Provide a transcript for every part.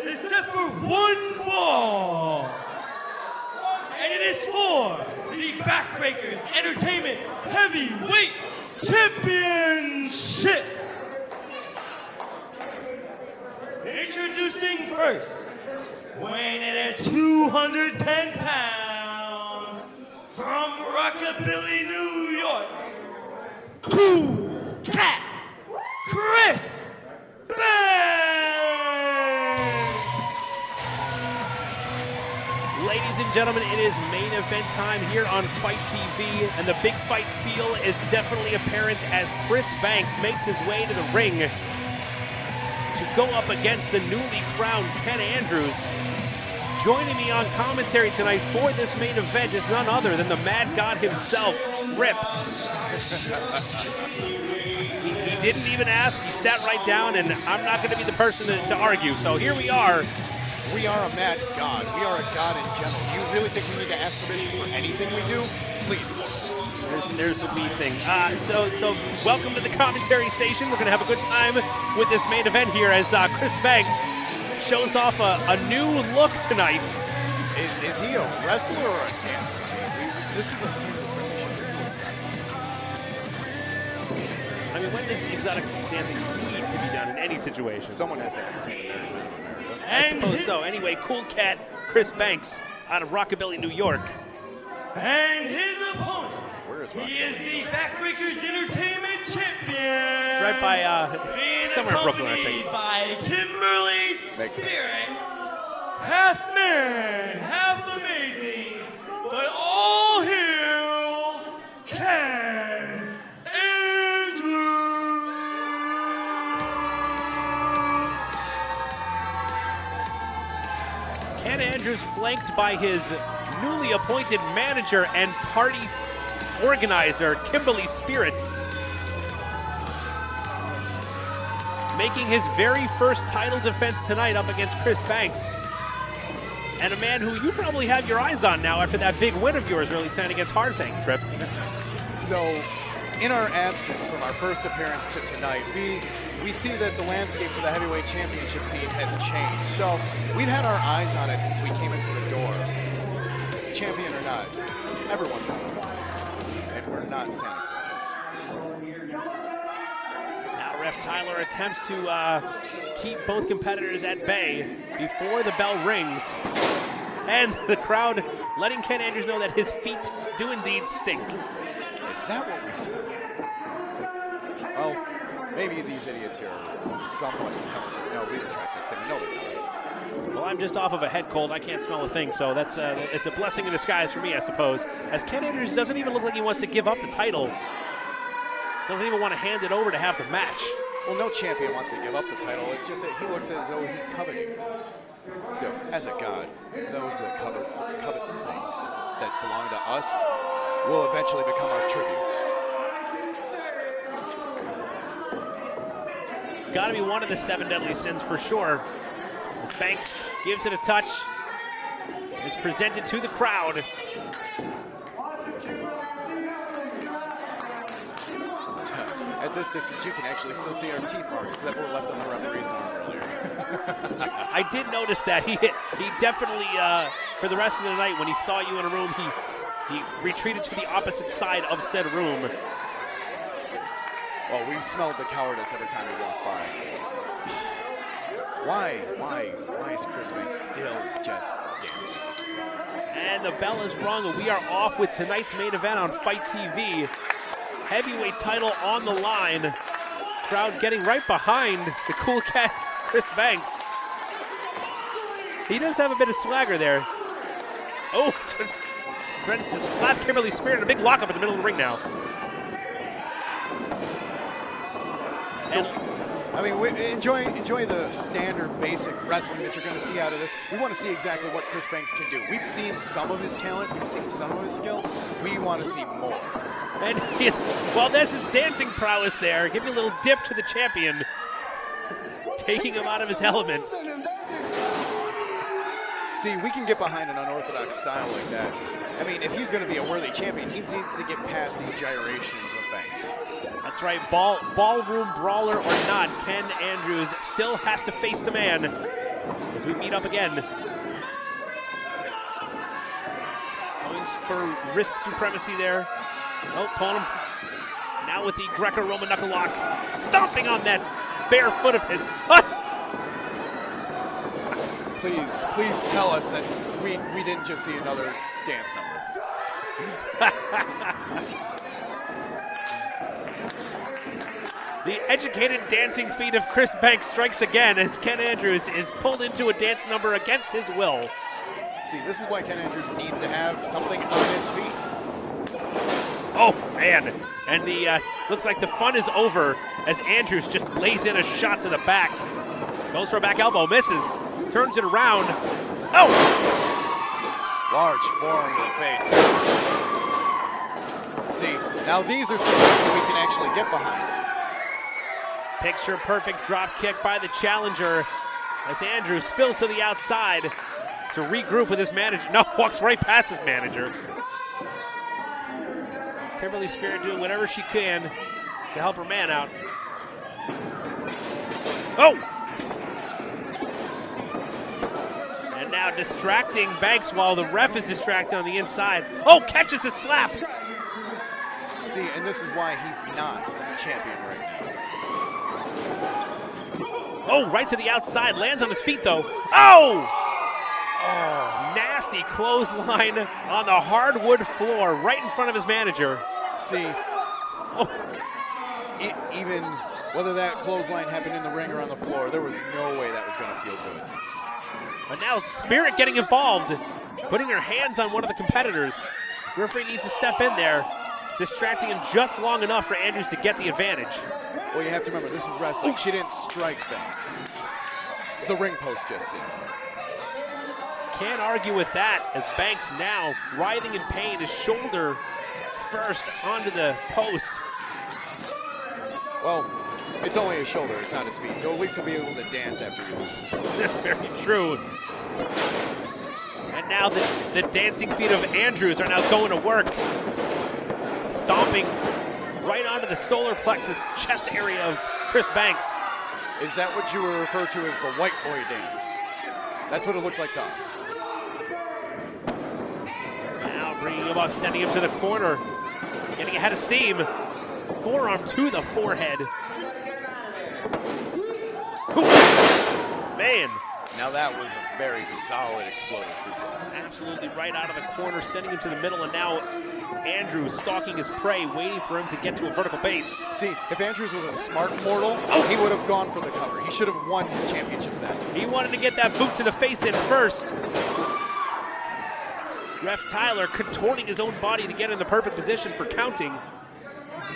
is set for one fall. And it is for the Backbreakers Entertainment Heavyweight Championship. Introducing first, weighing in at 210 pounds, from Rockabilly, New York, Cool Cat Chris Banks. Ladies and gentlemen, it is main event time here on FITE TV, and the big fight feel is definitely apparent as Chris Banks makes his way to the ring to go up against the newly crowned Ken Andrews. Joining me on commentary tonight for this main event is none other than the Mad God himself, Trip. He didn't even ask, he sat right down, and I'm not going to be the person to argue, so here we are. We are a mad god. We are a god in general. You really think we need to ask permission for anything we do? Please. There's the weed thing. So welcome to the commentary station. We're going to have a good time with this main event here as Chris Banks shows off a new look tonight. Is he a wrestler or a dancer? This is a... I mean, when does exotic dancing need to be done in any situation? Someone has to entertain everyone in America. I suppose so. Anyway, Cool Cat Chris Banks out of Rockabilly, New York. And his opponent, he is the Backbreakers Entertainment Champion. It's right by somewhere in Brooklyn, I think. By Kimberly Spirit, half man, half amazing, but all heel, Ken Andrews. Ken Andrews flanked by his newly appointed manager and party organizer, Kimberly Spirit, making his very first title defense tonight up against Chris Banks. And a man who you probably have your eyes on now after that big win of yours early tonight against Harsang, Trip. So, in our absence from our first appearance to tonight, we see that the landscape for the heavyweight championship scene has changed. So, we've had our eyes on it since we came into the door. Champion or not, everyone's on the list. And we're not Santa Claus. Now Ref Tyler attempts to keep both competitors at bay before the bell rings. And the crowd letting Ken Andrews know that his feet do indeed stink. Is that what we see? Well, maybe these idiots here are somewhat intelligent. No, we retract that statement. No, they're not. Well, I'm just off of a head cold. I can't smell a thing, so that's it's a blessing in disguise for me, I suppose. As Ken Andrews doesn't even look like he wants to give up the title. Doesn't even want to hand it over to have the match. Well, no champion wants to give up the title. It's just that he looks as though he's coveting it. So, as a god, those that covet things that belong to us will eventually become our tributes. Got to be one of the 7 deadly sins for sure. As Banks gives it a touch, it's presented to the crowd. At this distance, you can actually still see our teeth marks that were left on the referee's arm earlier. I did notice that. He definitely, for the rest of the night, when he saw you in a room, he retreated to the opposite side of said room. Well, we smelled the cowardice every time we walked by. Why is Chris Banks still just dancing? And the bell is rung, and we are off with tonight's main event on FITE TV. Heavyweight title on the line. Crowd getting right behind the Cool Cat, Chris Banks. He does have a bit of swagger there. Oh, friends to slap Kimberly Spirit in a big lockup in the middle of the ring now. So, I mean, enjoy the standard basic wrestling that you're going to see out of this. We want to see exactly what Chris Banks can do. We've seen some of his talent. We've seen some of his skill. We want to see more. And well, there's his dancing prowess there. Give you a little dip to the champion. Taking him out of his element. See, we can get behind an unorthodox style like that. I mean, if he's going to be a worthy champion, he needs to get past these gyrations of Banks. That's right, ballroom brawler or not, Ken Andrews still has to face the man as we meet up again. Going for wrist supremacy there. Oh, pulling him now with the Greco-Roman knuckle lock. Stomping on that bare foot of his. Please tell us that we didn't just see another dance number. The educated dancing feet of Chris Banks strikes again as Ken Andrews is pulled into a dance number against his will. See, this is why Ken Andrews needs to have something on his feet. Oh, man. And the looks like the fun is over as Andrews just lays in a shot to the back. Goes for a back elbow, misses, turns it around. Oh! Large forearm to the face. See, now these are some things that we can actually get behind. Picture perfect drop kick by the challenger as Andrews spills to the outside to regroup with his manager. No, walks right past his manager. Kimberly Spirit doing whatever she can to help her man out. Oh! And now distracting Banks while the ref is distracted on the inside. Oh, catches the slap! See, and this is why he's not champion right now. Oh, right to the outside. Lands on his feet, though. Oh! Oh, nasty clothesline on the hardwood floor right in front of his manager. See, even whether that clothesline happened in the ring or on the floor, there was no way that was going to feel good. But now Spirit getting involved, putting her hands on one of the competitors. Referee needs to step in there, distracting him just long enough for Andrews to get the advantage. Well, you have to remember, this is wrestling. Ooh. She didn't strike Banks. The ring post just did. Can't argue with that as Banks now writhing in pain, his shoulder first onto the post. Well, it's only his shoulder, it's not his feet, so at least he'll be able to dance after he loses. Very true. And now the dancing feet of Andrews are now going to work. Stomping right onto the solar plexus chest area of Chris Banks. Is that what you were referred to as the white boy dance? That's what it looked like to us. Now bringing him up, sending him to the corner. Getting ahead of steam. Forearm to the forehead. Ooh. Man. Now that was a very solid explosive suplex. Absolutely right out of the corner, sending him to the middle, and now Andrews stalking his prey, waiting for him to get to a vertical base. See, if Andrews was a smart mortal, he would have gone for the cover. He should have won his championship then. He wanted to get that boot to the face in first. Ref Tyler contorting his own body to get in the perfect position for counting.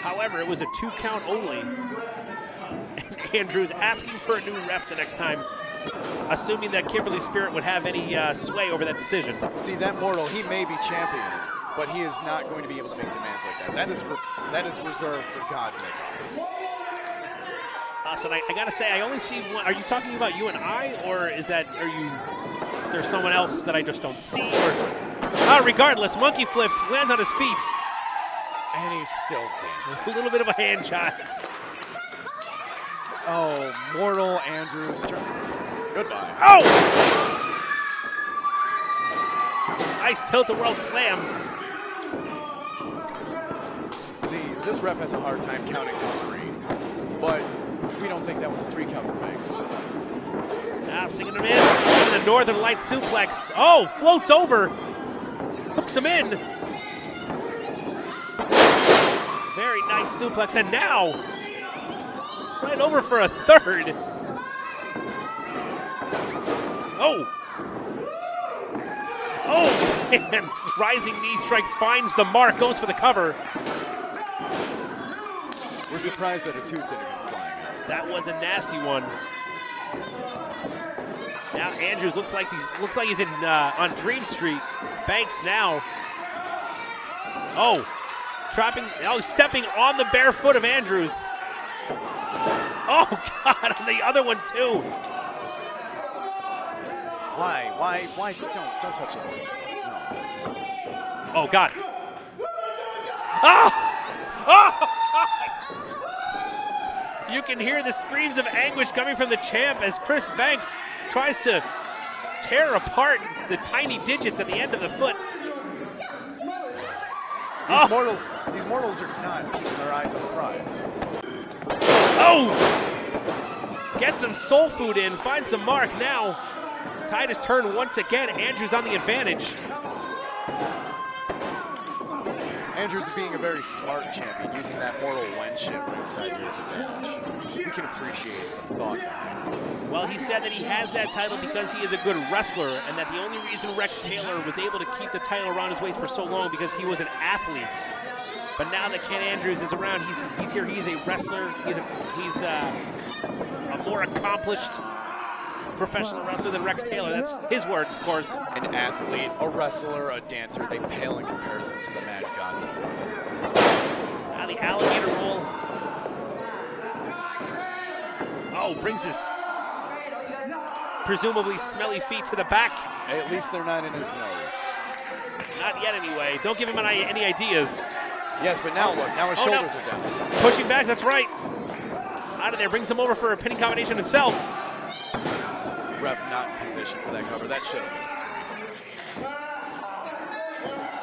However, it was a 2 count only. And Andrews asking for a new ref the next time, assuming that Kimberly Spirit would have any sway over that decision. See, that mortal, he may be champion, but he is not going to be able to make demands like that. That is reserved for gods like us. So I gotta say, I only see one. Are you talking about you and I, or is there someone else that I just don't see? Or regardless, monkey flips, lands on his feet. And he's still dancing. A little bit of a hand jive. Oh, mortal Andrews. Goodbye. Oh! Nice tilt-a-whirl slam. See, this ref has a hard time counting to 3, but we don't think that was a 3 count for Banks. Now singing him in the Northern Light suplex. Oh, floats over. Hooks him in. Very nice suplex, and now right over for a third. Oh. Oh, man. Rising knee strike finds the mark, goes for the cover. We're surprised that a tooth didn't come flying out. That was a nasty one. Now Andrews looks like he's in on Dream Street. Banks now. Oh, stepping on the bare foot of Andrews. Oh God, on the other one too. Why? Don't touch it. No. Oh God. Oh! Oh God! You can hear the screams of anguish coming from the champ as Chris Banks tries to tear apart the tiny digits at the end of the foot. These mortals are not keeping their eyes on the prize. Oh! Gets some soul food in, finds the mark now. Tide is turned once again. Andrews on the advantage. Andrews being a very smart champion, using that mortal wench at ringside to his advantage. We can appreciate the thought. Well, he said that he has that title because he is a good wrestler, and that the only reason Rex Taylor was able to keep the title around his waist for so long because he was an athlete. But now that Ken Andrews is around, he's here. He's a wrestler. He's a more accomplished professional wrestler than Rex Taylor. That's his words, of course. An athlete, a wrestler, a dancer, they pale in comparison to the Mad God before them. Now the alligator roll. Oh, brings his presumably smelly feet to the back. At least they're not in his nose. Not yet, anyway. Don't give him any ideas. Yes, but now look. Now his shoulders are down. Pushing back, that's right. Out of there, brings him over for a pinning combination himself. Ref not in position for that cover. That should have been a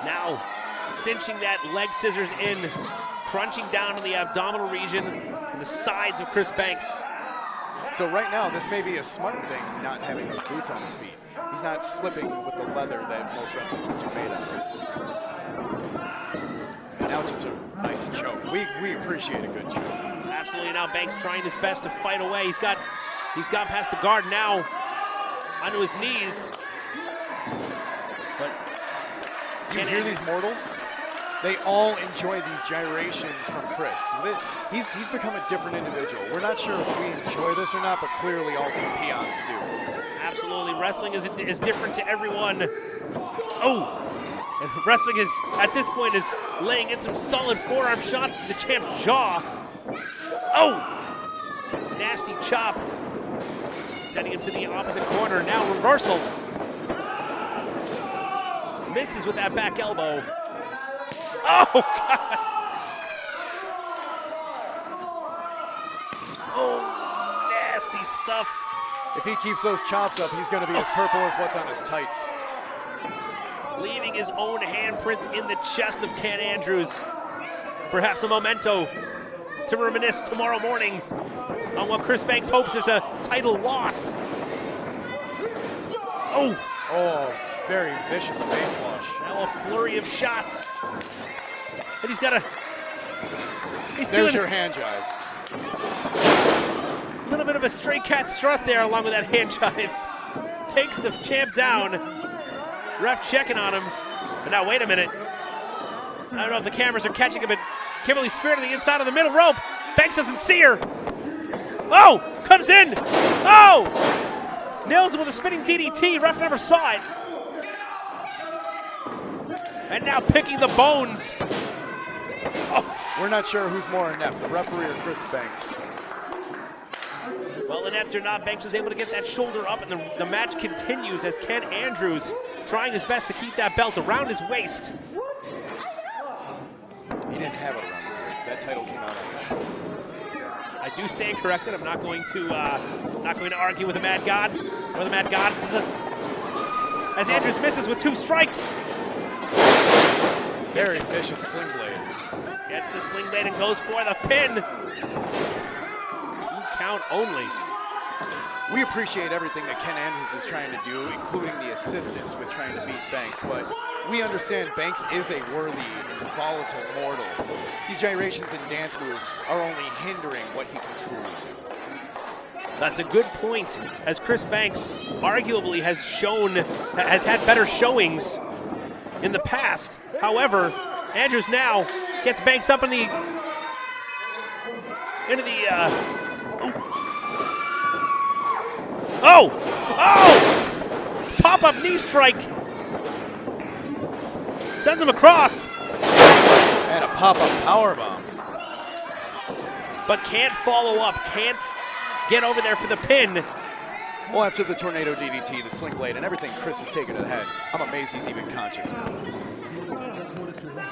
3. Now, cinching that leg scissors in, crunching down to the abdominal region and the sides of Chris Banks. So right now, this may be a smart thing, not having those boots on his feet. He's not slipping with the leather that most wrestling boots are made out of. And now just a nice choke. We appreciate a good choke. Absolutely. Now Banks trying his best to fight away. He's got past the guard now, onto his knees. But do you hear these mortals? They all enjoy these gyrations from Chris. He's become a different individual. We're not sure if we enjoy this or not, but clearly all these peons do. Absolutely. Wrestling is different to everyone. Oh! And wrestling is, at this point, is laying in some solid forearm shots to the champ's jaw. Oh! Nasty chop. Sending him to the opposite corner. Now reversal. Misses with that back elbow. Oh, God. Oh, nasty stuff. If he keeps those chops up, he's going to be as purple as what's on his tights. Leaving his own handprints in the chest of Ken Andrews. Perhaps a memento to reminisce tomorrow morning on what Chris Banks hopes is a title loss. Oh! Oh, very vicious face wash. Now a flurry of shots. And he's There's your hand jive. A little bit of a stray cat strut there along with that hand jive. Takes the champ down. Ref checking on him. But now, wait a minute. I don't know if the cameras are catching him, but Kimberly Spear to the inside of the middle rope. Banks doesn't see her. Oh, comes in. Oh! Nails him with a spinning DDT. Ref never saw it. And now picking the bones. Oh. We're not sure who's more inept, the referee or Chris Banks. Well, inept or not, Banks was able to get that shoulder up, and the match continues as Ken Andrews trying his best to keep that belt around his waist. He didn't have it around his waist. That title came out on his shoulder. I do stand corrected. I'm not going to argue with the Mad God or the Mad Gods. As Andrews misses with 2 strikes. Very vicious sling blade. Gets the sling blade and goes for the pin. 2 count only. We appreciate everything that Ken Andrews is trying to do, including the assistance with trying to beat Banks, but we understand Banks is a worthy and volatile mortal. These gyrations and dance moves are only hindering what he can truly do. That's a good point, as Chris Banks arguably has had better showings in the past. However, Andrews now gets Banks up into the oh! Pop-up knee strike. Sends him across. And a pop-up powerbomb. But can't follow up, can't get over there for the pin. Well, after the tornado DDT, the sling blade, and everything Chris has taken to the head, I'm amazed he's even conscious now.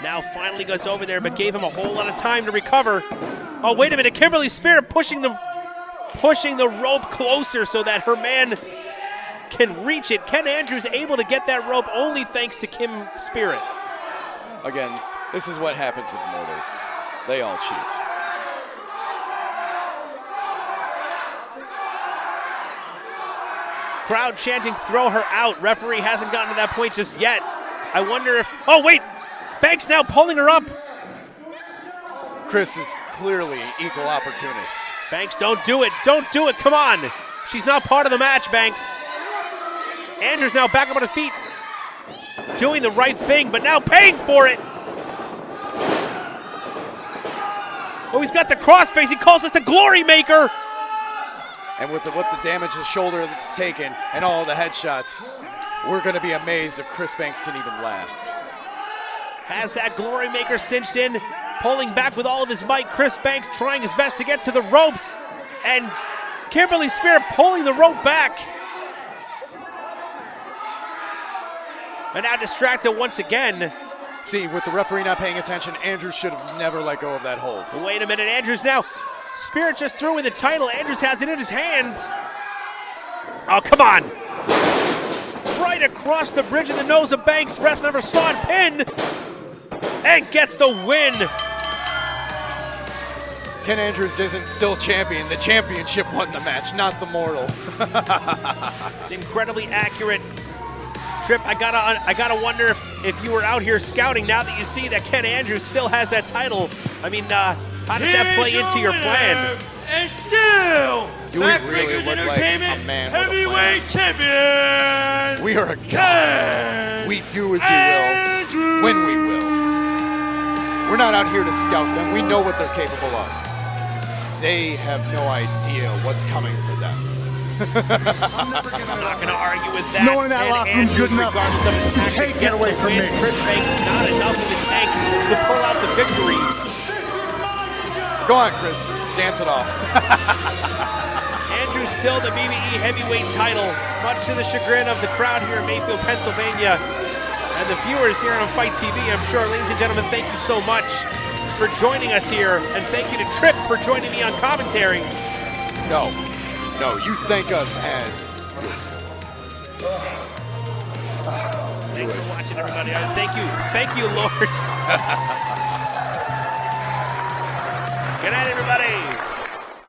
Now finally goes over there, but gave him a whole lot of time to recover. Oh, wait a minute, Kimberly Spirit pushing the rope closer so that her man can reach it. Ken Andrews able to get that rope only thanks to Kim Spirit. Again, this is what happens with mortals. They all cheat. Crowd chanting, throw her out. Referee hasn't gotten to that point just yet. I wonder if, oh wait, Banks now pulling her up. Chris is clearly equal opportunist. Banks, don't do it, come on. She's not part of the match, Banks. Andrews now back up on his feet, doing the right thing, but now paying for it. Oh, he's got the crossface, he calls this the Glory Maker. And with the damage to the shoulder that's taken and all the headshots, we're going to be amazed if Chris Banks can even last. Has that Glory Maker cinched in, pulling back with all of his might. Chris Banks trying his best to get to the ropes, and Kimberly Spirit pulling the rope back. And now distracted once again. See, with the referee not paying attention, Andrews should have never let go of that hold. Wait a minute, Andrews now. Spirit just threw in the title. Andrews has it in his hands. Oh, come on. Right across the bridge of the nose of Banks. Ref never saw it pinned. And gets the win. Ken Andrews isn't still champion. The championship won the match, not the mortal. It's incredibly accurate. Trip, I gotta wonder if you were out here scouting now that you see that Ken Andrews still has that title. I mean, how does that play into your plan? And still, Backbreakers Entertainment Heavyweight Champion. We are a god. We do as we will, when we will. We're not out here to scout them. We know what they're capable of. They have no idea what's coming for them. I'm not going to argue with that. No one in that locker room's good enough regardless of his tactics, gets the win. Chris Banks not enough of his tank to pull out the victory. Go on, Chris. Dance it off. Andrews still the BBE heavyweight title, much to the chagrin of the crowd here in Mayfield, Pennsylvania, and the viewers here on FITE TV. I'm sure, ladies and gentlemen, thank you so much for joining us here, and thank you to Tripp for joining me on commentary. No, you thank us as. Thanks for watching, everybody. Thank you, Lord. Good night, everybody.